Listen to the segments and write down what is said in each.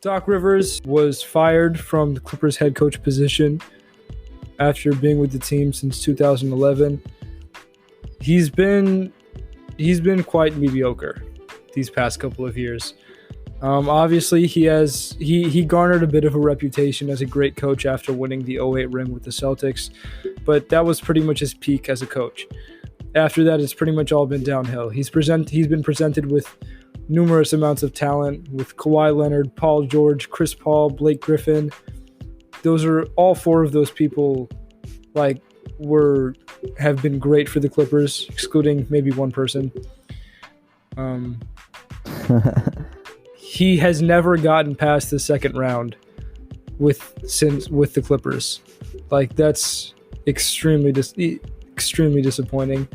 Doc Rivers was fired from the Clippers head coach position after being with the team since 2011. He's been quite mediocre these past couple of years. Obviously, he garnered a bit of a reputation as a great coach after winning the 08 ring with the Celtics, but that was pretty much his peak as a coach. After that, it's pretty much all been downhill. He's been presented with numerous amounts of talent with Kawhi Leonard, Paul George, Chris Paul, Blake Griffin. Those are all four of those people have been great for the Clippers, excluding maybe one person. He has never gotten past the second round with the Clippers. That's extremely disappointing.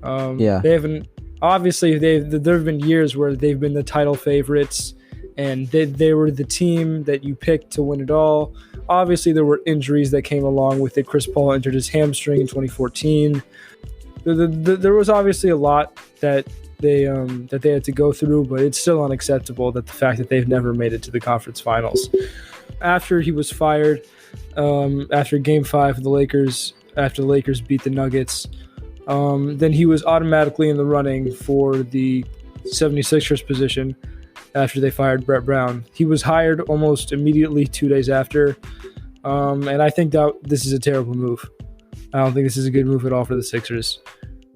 They haven't. Obviously, there have been years where they've been the title favorites, and they were the team that you picked to win it all. Obviously, there were injuries that came along with it. Chris Paul injured his hamstring in 2014. There was obviously a lot that they had to go through, but it's still unacceptable that the fact that they've never made it to the conference finals. After he was fired, after Game 5 of the Lakers, after the Lakers beat the Nuggets, then he was automatically in the running for the 76ers position after they fired Brett Brown. He was hired almost immediately 2 days after, and I think that this is a terrible move. I don't think this is a good move at all for the Sixers.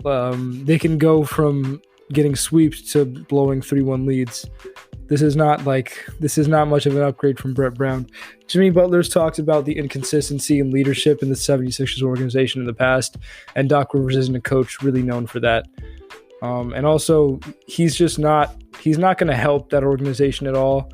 They can go from getting sweeps to blowing 3-1 leads. This is not much of an upgrade from Brett Brown. Jimmy Butler's talked about the inconsistency in leadership in the 76ers organization in the past, and Doc Rivers isn't a coach really known for that. And also, he's not going to help that organization at all.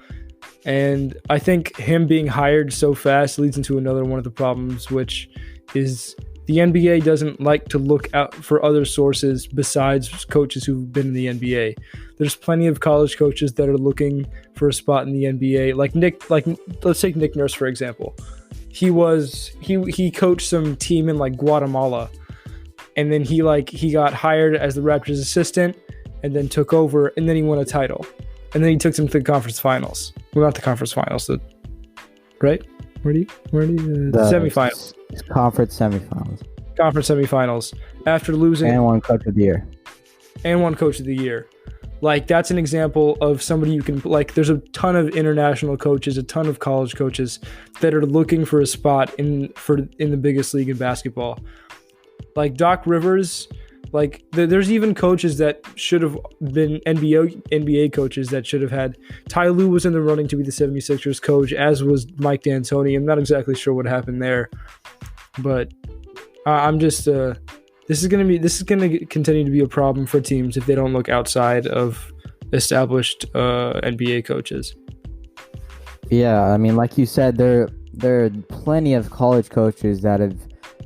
And I think him being hired so fast leads into another one of the problems, which is the NBA doesn't like to look out for other sources besides coaches who've been in the NBA. There's plenty of college coaches that are looking for a spot in the NBA. Let's take Nick Nurse, for example. He coached some team in Guatemala, and then he got hired as the Raptors assistant, and then took over, and then he won a title, and then he took them to the conference finals. Well, not the conference finals, right? Where do you the semifinals? Conference semifinals. Conference semifinals after losing and one coach of the year. That's an example of somebody you can there's a ton of international coaches, a ton of college coaches that are looking for a spot in the biggest league in basketball. Doc Rivers, there's even coaches that should have been NBA coaches that should have had. Ty Lue was in the running to be the 76ers coach, as was Mike D'Antoni. I'm not exactly sure what happened there, but I'm just this is going to continue to be a problem for teams if they don't look outside of established NBA coaches. Yeah, I mean, like you said, there are plenty of college coaches that have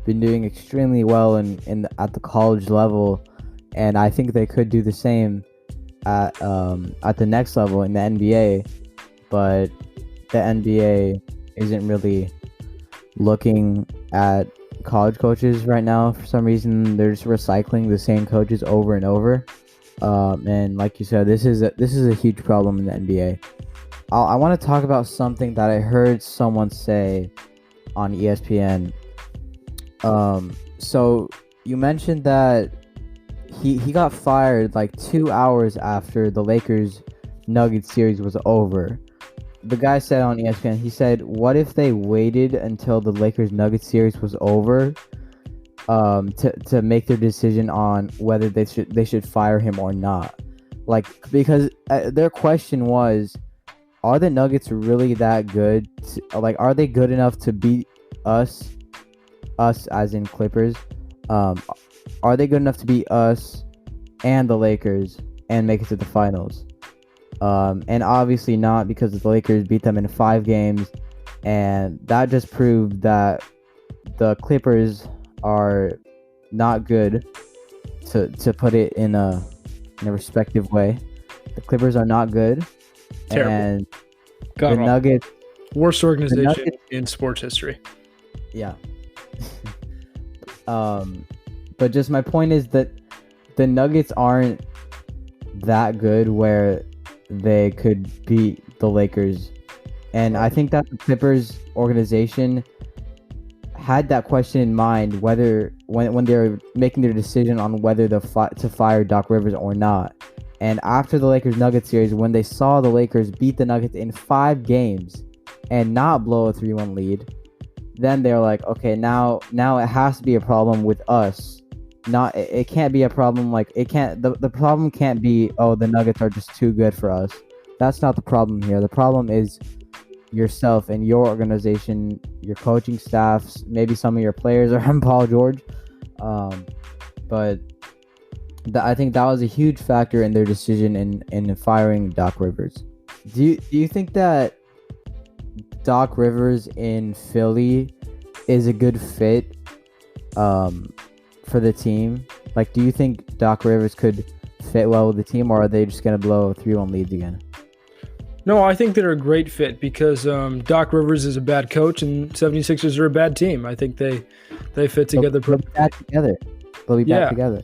been doing extremely well at the college level, and I think they could do the same at the next level in the NBA, but the NBA isn't really looking at college coaches right now. For some reason, they're just recycling the same coaches over and over, and like you said, this is a huge problem in the NBA. I want to talk about something that I heard someone say on ESPN. So you mentioned that he got fired 2 hours after the Lakers Nuggets series was over. The guy said on ESPN, he said, what if they waited until the Lakers Nuggets series was over to make their decision on whether they should fire him or not? Because their question was, are the Nuggets really that good? Are they good enough to beat us as in Clippers? Are they good enough to beat us and the Lakers and make it to the finals? And obviously not, because the Lakers beat them in 5 games, and that just proved that the Clippers are not good, to put it in a respective way. The Clippers are not good. Terrible. And the Nuggets, worst organization in sports history. Yeah. But just my point is that the Nuggets aren't that good where they could beat the Lakers And I think that the Clippers organization had that question in mind whether when they were making their decision on whether to fire Doc Rivers or not. And after the Lakers-Nuggets series, when they saw the Lakers beat the Nuggets in 5 games and not blow a 3-1 lead, then they're like, okay, now it has to be a problem with us. It can't be a problem the problem can't be, oh, the Nuggets are just too good for us. That's not the problem here. The problem is yourself and your organization, your coaching staffs, maybe some of your players are Paul George. But I think that was a huge factor in their decision in firing Doc Rivers. Do you think that Doc Rivers in Philly is a good fit for the team? Like, do you think Doc Rivers could fit well with the team, or are they just going to blow 3-1 leads again? No, I think they're a great fit because Doc Rivers is a bad coach and 76ers are a bad team. I think they fit together. They'll be back together.